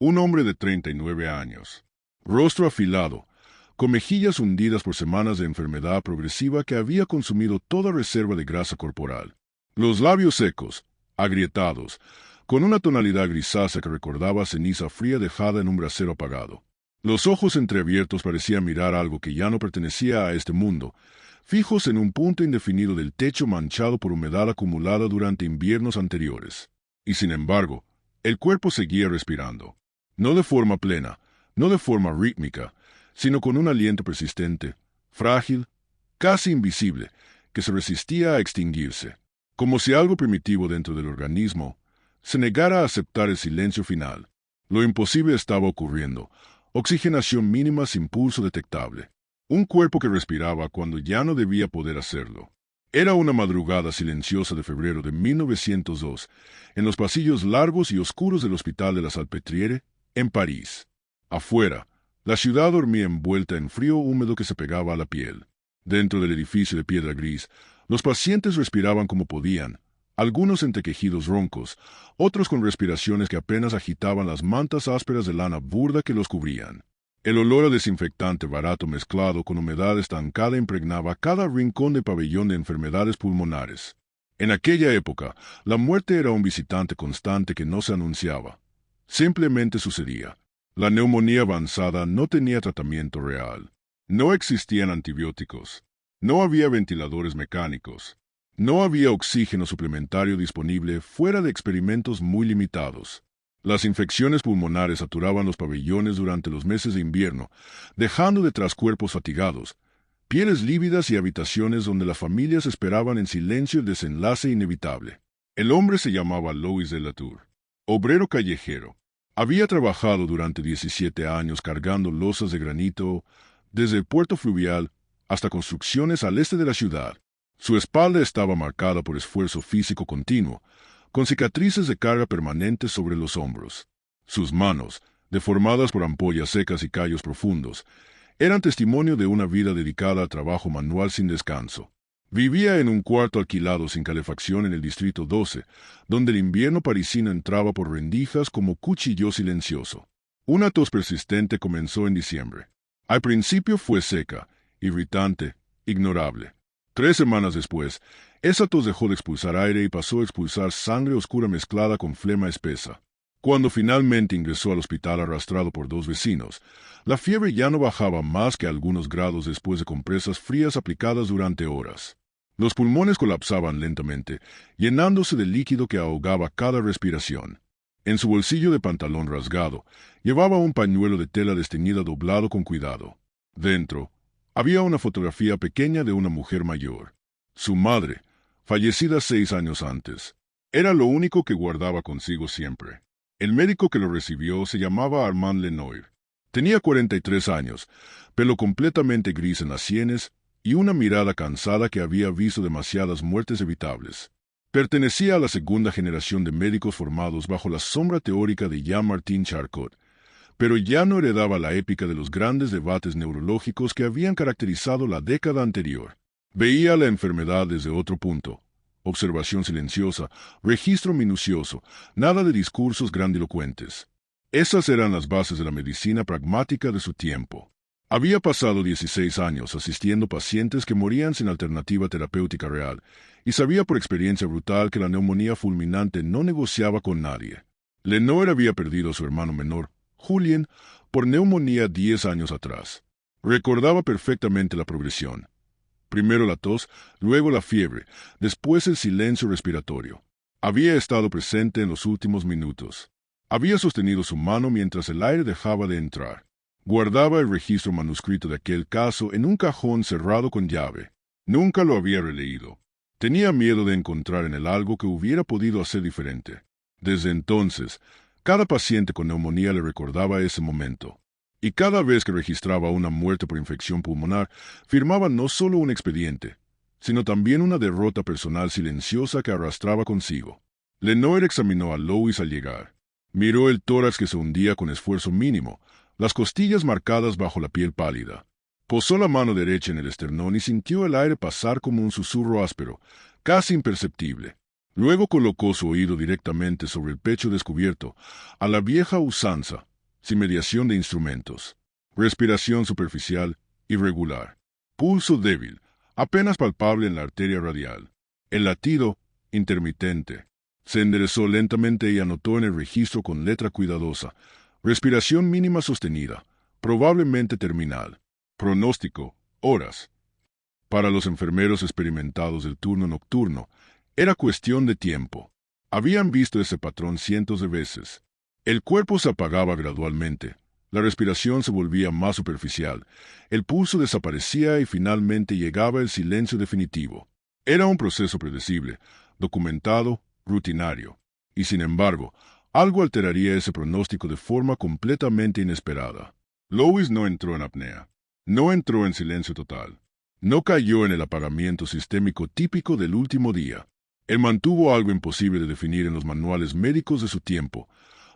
Un hombre de 39 años. Rostro afilado, con mejillas hundidas por semanas de enfermedad progresiva que había consumido toda reserva de grasa corporal. Los labios secos, agrietados, con una tonalidad grisácea que recordaba ceniza fría dejada en un brasero apagado. Los ojos entreabiertos parecían mirar algo que ya no pertenecía a este mundo, fijos en un punto indefinido del techo manchado por humedad acumulada durante inviernos anteriores. Y sin embargo, el cuerpo seguía respirando. No de forma plena, no de forma rítmica, sino con un aliento persistente, frágil, casi invisible, que se resistía a extinguirse. Como si algo primitivo dentro del organismo se negara a aceptar el silencio final. Lo imposible estaba ocurriendo. Oxigenación mínima sin pulso detectable. Un cuerpo que respiraba cuando ya no debía poder hacerlo. Era una madrugada silenciosa de febrero de 1902, en los pasillos largos y oscuros del Hospital de la Salpêtrière, en París. Afuera, la ciudad dormía envuelta en frío húmedo que se pegaba a la piel. Dentro del edificio de piedra gris, los pacientes respiraban como podían, algunos entre quejidos roncos, otros con respiraciones que apenas agitaban las mantas ásperas de lana burda que los cubrían. El olor a desinfectante barato mezclado con humedad estancada impregnaba cada rincón del pabellón de enfermedades pulmonares. En aquella época, la muerte era un visitante constante que no se anunciaba. Simplemente sucedía. La neumonía avanzada no tenía tratamiento real. No existían antibióticos. No había ventiladores mecánicos. No había oxígeno suplementario disponible fuera de experimentos muy limitados. Las infecciones pulmonares saturaban los pabellones durante los meses de invierno, dejando detrás cuerpos fatigados, pieles lívidas y habitaciones donde las familias esperaban en silencio el desenlace inevitable. El hombre se llamaba Louis de Latour, obrero callejero. Había trabajado durante 17 años cargando losas de granito, desde el puerto fluvial hasta construcciones al este de la ciudad. Su espalda estaba marcada por esfuerzo físico continuo, con cicatrices de carga permanentes sobre los hombros. Sus manos, deformadas por ampollas secas y callos profundos, eran testimonio de una vida dedicada al trabajo manual sin descanso. Vivía en un cuarto alquilado sin calefacción en el Distrito 12, donde el invierno parisino entraba por rendijas como cuchillo silencioso. Una tos persistente comenzó en diciembre. Al principio fue seca, irritante, ignorable. 3 semanas después, esa tos dejó de expulsar aire y pasó a expulsar sangre oscura mezclada con flema espesa. Cuando finalmente ingresó al hospital arrastrado por 2 vecinos, la fiebre ya no bajaba más que algunos grados después de compresas frías aplicadas durante horas. Los pulmones colapsaban lentamente, llenándose de líquido que ahogaba cada respiración. En su bolsillo de pantalón rasgado, llevaba un pañuelo de tela desteñida doblado con cuidado. Dentro, había una fotografía pequeña de una mujer mayor. Su madre, fallecida 6 años antes. Era lo único que guardaba consigo siempre. El médico que lo recibió se llamaba Armand Lenoir. Tenía 43 años, pelo completamente gris en las sienes y una mirada cansada que había visto demasiadas muertes evitables. Pertenecía a la segunda generación de médicos formados bajo la sombra teórica de Jean-Martin Charcot, pero ya no heredaba la épica de los grandes debates neurológicos que habían caracterizado la década anterior. Veía la enfermedad desde otro punto. Observación silenciosa, registro minucioso, nada de discursos grandilocuentes. Esas eran las bases de la medicina pragmática de su tiempo. Había pasado 16 años asistiendo pacientes que morían sin alternativa terapéutica real, y sabía por experiencia brutal que la neumonía fulminante no negociaba con nadie. Lenoir había perdido a su hermano menor, Julien, por neumonía 10 años atrás. Recordaba perfectamente la progresión. Primero la tos, luego la fiebre, después el silencio respiratorio. Había estado presente en los últimos minutos. Había sostenido su mano mientras el aire dejaba de entrar. Guardaba el registro manuscrito de aquel caso en un cajón cerrado con llave. Nunca lo había releído. Tenía miedo de encontrar en él algo que hubiera podido hacer diferente. Desde entonces, cada paciente con neumonía le recordaba ese momento. Y cada vez que registraba una muerte por infección pulmonar, firmaba no solo un expediente, sino también una derrota personal silenciosa que arrastraba consigo. Lenoir examinó a Louis al llegar. Miró el tórax que se hundía con esfuerzo mínimo, las costillas marcadas bajo la piel pálida. Posó la mano derecha en el esternón y sintió el aire pasar como un susurro áspero, casi imperceptible. Luego colocó su oído directamente sobre el pecho descubierto, a la vieja usanza, sin mediación de instrumentos. Respiración superficial, irregular. Pulso débil, apenas palpable en la arteria radial. El latido, intermitente. Se enderezó lentamente y anotó en el registro con letra cuidadosa. Respiración mínima sostenida, probablemente terminal. Pronóstico, horas. Para los enfermeros experimentados del turno nocturno, era cuestión de tiempo. Habían visto ese patrón cientos de veces. El cuerpo se apagaba gradualmente, la respiración se volvía más superficial, el pulso desaparecía y finalmente llegaba el silencio definitivo. Era un proceso predecible, documentado, rutinario. Y sin embargo, algo alteraría ese pronóstico de forma completamente inesperada. Lois no entró en apnea. No entró en silencio total. No cayó en el apagamiento sistémico típico del último día. Él mantuvo algo imposible de definir en los manuales médicos de su tiempo,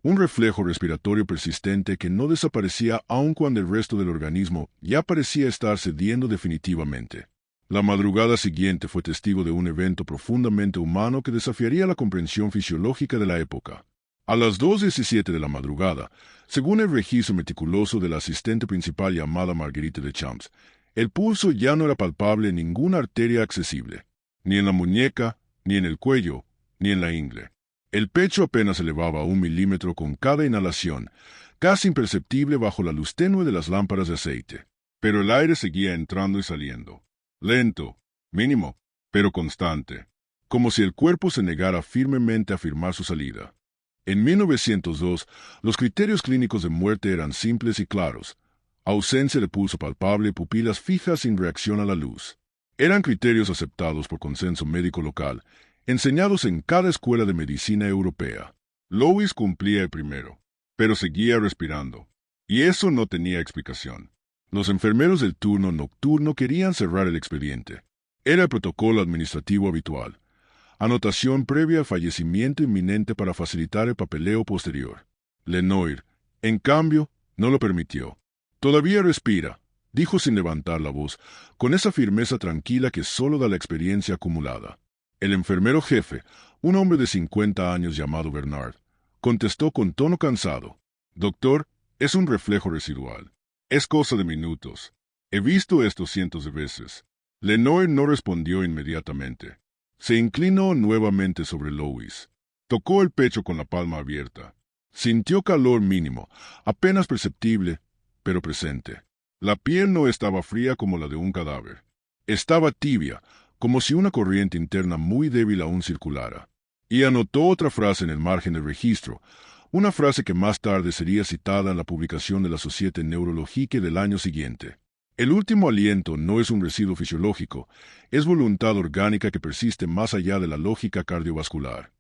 un reflejo respiratorio persistente que no desaparecía aun cuando el resto del organismo ya parecía estar cediendo definitivamente. La madrugada siguiente fue testigo de un evento profundamente humano que desafiaría la comprensión fisiológica de la época. A las 2:17 de la madrugada, según el registro meticuloso de la asistente principal llamada Marguerite de Champs, el pulso ya no era palpable en ninguna arteria accesible, ni en la muñeca, ni en el cuello, ni en la ingle. El pecho apenas se elevaba 1 milímetro con cada inhalación, casi imperceptible bajo la luz tenue de las lámparas de aceite. Pero el aire seguía entrando y saliendo. Lento, mínimo, pero constante, como si el cuerpo se negara firmemente a firmar su salida. En 1902, los criterios clínicos de muerte eran simples y claros: ausencia de pulso palpable, pupilas fijas sin reacción a la luz. Eran criterios aceptados por consenso médico local, enseñados en cada escuela de medicina europea. Lois cumplía el primero, pero seguía respirando. Y eso no tenía explicación. Los enfermeros del turno nocturno querían cerrar el expediente. Era el protocolo administrativo habitual. Anotación previa a fallecimiento inminente para facilitar el papeleo posterior. Lenoir, en cambio, no lo permitió. «Todavía respira», dijo sin levantar la voz, con esa firmeza tranquila que solo da la experiencia acumulada. El enfermero jefe, un hombre de 50 años llamado Bernard, contestó con tono cansado: «Doctor, es un reflejo residual. Es cosa de minutos. He visto esto cientos de veces». Lenoir no respondió inmediatamente. Se inclinó nuevamente sobre Lois. Tocó el pecho con la palma abierta. Sintió calor mínimo, apenas perceptible, pero presente. La piel no estaba fría como la de un cadáver. Estaba tibia, como si una corriente interna muy débil aún circulara. Y anotó otra frase en el margen del registro, una frase que más tarde sería citada en la publicación de la Société Neurologique del año siguiente. El último aliento no es un residuo fisiológico, es voluntad orgánica que persiste más allá de la lógica cardiovascular.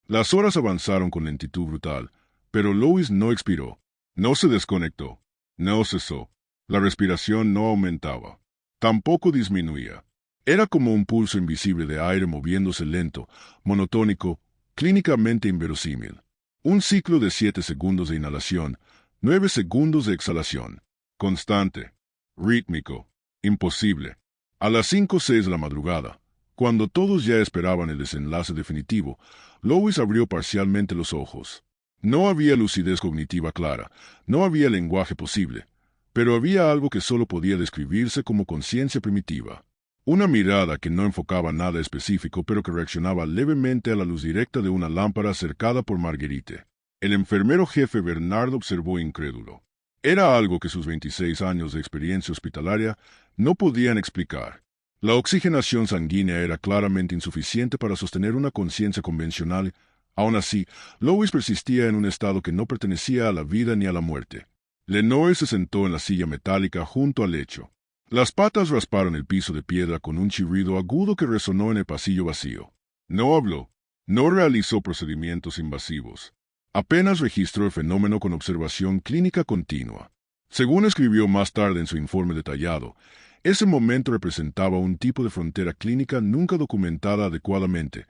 Las horas avanzaron con lentitud brutal, pero Lois no expiró, no se desconectó, no cesó. La respiración no aumentaba, tampoco disminuía. Era como un pulso invisible de aire moviéndose lento, monotónico, clínicamente inverosímil. Un ciclo de 7 segundos de inhalación, 9 segundos de exhalación. Constante, rítmico, imposible. A las 5:06 de la madrugada, cuando todos ya esperaban el desenlace definitivo, Lois abrió parcialmente los ojos. No había lucidez cognitiva clara, no había lenguaje posible, pero había algo que solo podía describirse como conciencia primitiva. Una mirada que no enfocaba nada específico, pero que reaccionaba levemente a la luz directa de una lámpara acercada por Marguerite. El enfermero jefe Bernard observó incrédulo. Era algo que sus 26 años de experiencia hospitalaria no podían explicar. La oxigenación sanguínea era claramente insuficiente para sostener una conciencia convencional. Aún así, Lois persistía en un estado que no pertenecía a la vida ni a la muerte. Lenoir se sentó en la silla metálica junto al lecho. Las patas rasparon el piso de piedra con un chirrido agudo que resonó en el pasillo vacío. No habló, no realizó procedimientos invasivos. Apenas registró el fenómeno con observación clínica continua. Según escribió más tarde en su informe detallado, ese momento representaba un tipo de frontera clínica nunca documentada adecuadamente,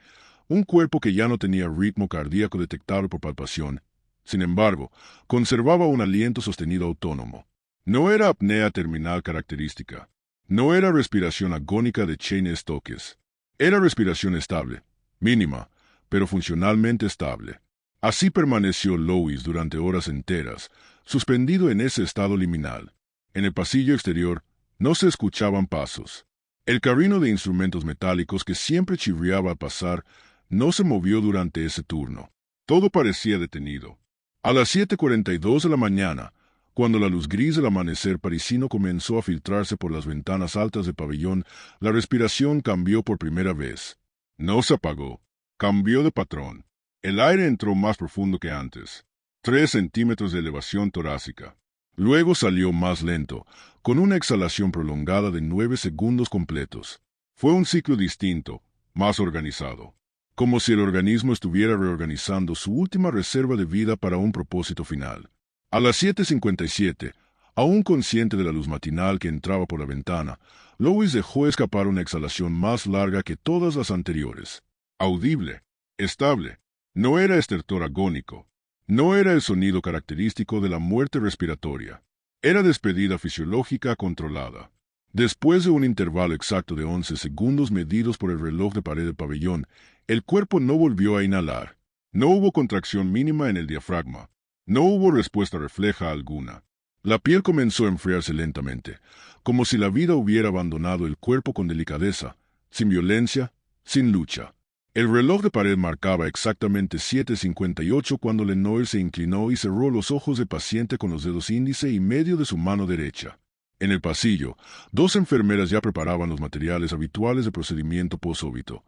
un cuerpo que ya no tenía ritmo cardíaco detectable por palpación. Sin embargo, conservaba un aliento sostenido autónomo. No era apnea terminal característica. No era respiración agónica de Cheyne-Stokes. Era respiración estable, mínima, pero funcionalmente estable. Así permaneció Lois durante horas enteras, suspendido en ese estado liminal. En el pasillo exterior no se escuchaban pasos. El carrino de instrumentos metálicos que siempre chirriaba al pasar no se movió durante ese turno. Todo parecía detenido. A las 7:42 de la mañana, cuando la luz gris del amanecer parisino comenzó a filtrarse por las ventanas altas del pabellón, la respiración cambió por primera vez. No se apagó. Cambió de patrón. El aire entró más profundo que antes. 3 centímetros de elevación torácica. Luego salió más lento, con una exhalación prolongada de 9 segundos completos. Fue un ciclo distinto, más organizado. Como si el organismo estuviera reorganizando su última reserva de vida para un propósito final. A las 7:57, aún consciente de la luz matinal que entraba por la ventana, Lois dejó escapar una exhalación más larga que todas las anteriores. Audible, estable. No era estertor agónico. No era el sonido característico de la muerte respiratoria. Era despedida fisiológica controlada. Después de un intervalo exacto de 11 segundos medidos por el reloj de pared del pabellón, el cuerpo no volvió a inhalar. No hubo contracción mínima en el diafragma. No hubo respuesta refleja alguna. La piel comenzó a enfriarse lentamente, como si la vida hubiera abandonado el cuerpo con delicadeza, sin violencia, sin lucha. El reloj de pared marcaba exactamente 7:58 cuando Lenoir se inclinó y cerró los ojos de paciente con los dedos índice y medio de su mano derecha. En el pasillo, 2 enfermeras ya preparaban los materiales habituales de procedimiento posóbito.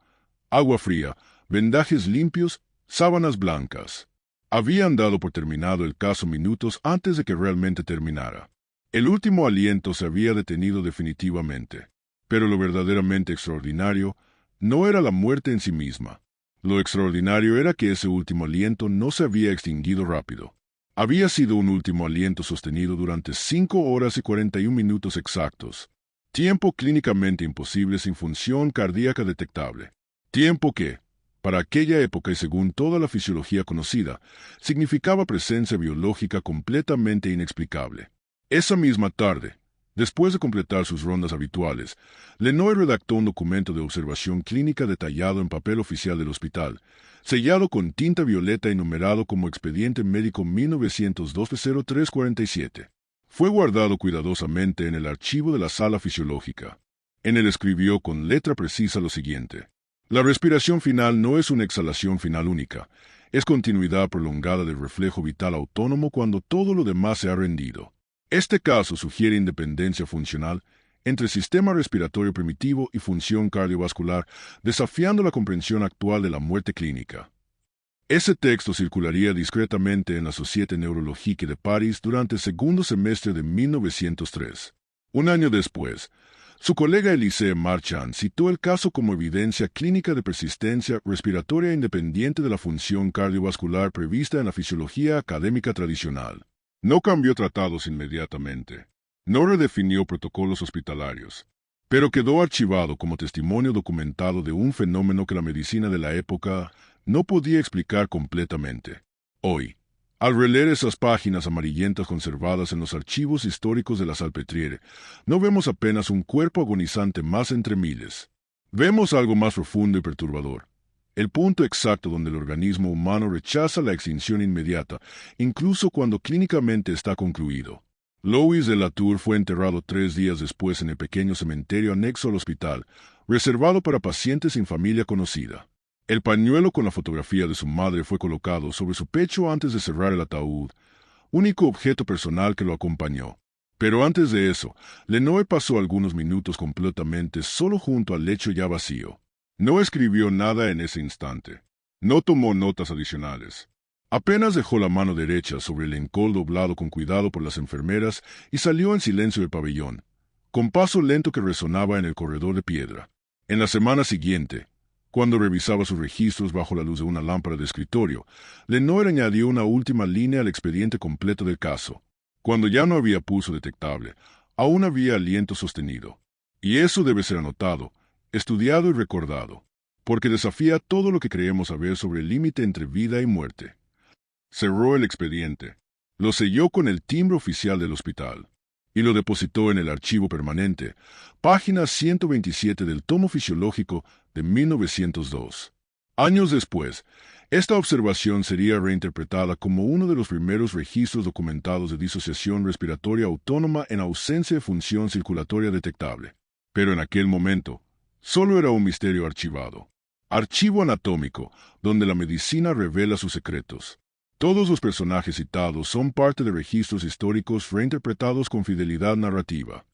Agua fría, vendajes limpios, sábanas blancas. Habían dado por terminado el caso minutos antes de que realmente terminara. El último aliento se había detenido definitivamente. Pero lo verdaderamente extraordinario no era la muerte en sí misma. Lo extraordinario era que ese último aliento no se había extinguido rápido. Había sido un último aliento sostenido durante 5 horas y 41 minutos exactos. Tiempo clínicamente imposible sin función cardíaca detectable. Tiempo que, para aquella época y según toda la fisiología conocida, significaba presencia biológica completamente inexplicable. Esa misma tarde, después de completar sus rondas habituales, Lenoir redactó un documento de observación clínica detallado en papel oficial del hospital, sellado con tinta violeta y numerado como Expediente Médico 1902-0347. Fue guardado cuidadosamente en el archivo de la sala fisiológica. En él escribió con letra precisa lo siguiente. La respiración final no es una exhalación final única, es continuidad prolongada del reflejo vital autónomo cuando todo lo demás se ha rendido. Este caso sugiere independencia funcional entre sistema respiratorio primitivo y función cardiovascular, desafiando la comprensión actual de la muerte clínica. Ese texto circularía discretamente en la Société Neurologique de París durante el segundo semestre de 1903. Un año después, su colega Elisée Marchand citó el caso como evidencia clínica de persistencia respiratoria independiente de la función cardiovascular prevista en la fisiología académica tradicional. No cambió tratados inmediatamente. No redefinió protocolos hospitalarios. Pero quedó archivado como testimonio documentado de un fenómeno que la medicina de la época no podía explicar completamente. Hoy, al releer esas páginas amarillentas conservadas en los archivos históricos de la Salpêtrière, no vemos apenas un cuerpo agonizante más entre miles. Vemos algo más profundo y perturbador. El punto exacto donde el organismo humano rechaza la extinción inmediata, incluso cuando clínicamente está concluido. Louis de Latour fue enterrado 3 días después en el pequeño cementerio anexo al hospital, reservado para pacientes sin familia conocida. El pañuelo con la fotografía de su madre fue colocado sobre su pecho antes de cerrar el ataúd, único objeto personal que lo acompañó. Pero antes de eso, Lenoir pasó algunos minutos completamente solo junto al lecho ya vacío. No escribió nada en ese instante. No tomó notas adicionales. Apenas dejó la mano derecha sobre el encol doblado con cuidado por las enfermeras y salió en silencio del pabellón, con paso lento que resonaba en el corredor de piedra. En la semana siguiente, cuando revisaba sus registros bajo la luz de una lámpara de escritorio, Lenoir añadió una última línea al expediente completo del caso. Cuando ya no había pulso detectable, aún había aliento sostenido. Y eso debe ser anotado, estudiado y recordado, porque desafía todo lo que creemos saber sobre el límite entre vida y muerte. Cerró el expediente, lo selló con el timbre oficial del hospital y lo depositó en el archivo permanente, página 127 del tomo fisiológico de 1902. Años después, esta observación sería reinterpretada como uno de los primeros registros documentados de disociación respiratoria autónoma en ausencia de función circulatoria detectable. Pero en aquel momento, solo era un misterio archivado. Archivo anatómico, donde la medicina revela sus secretos. Todos los personajes citados son parte de registros históricos reinterpretados con fidelidad narrativa.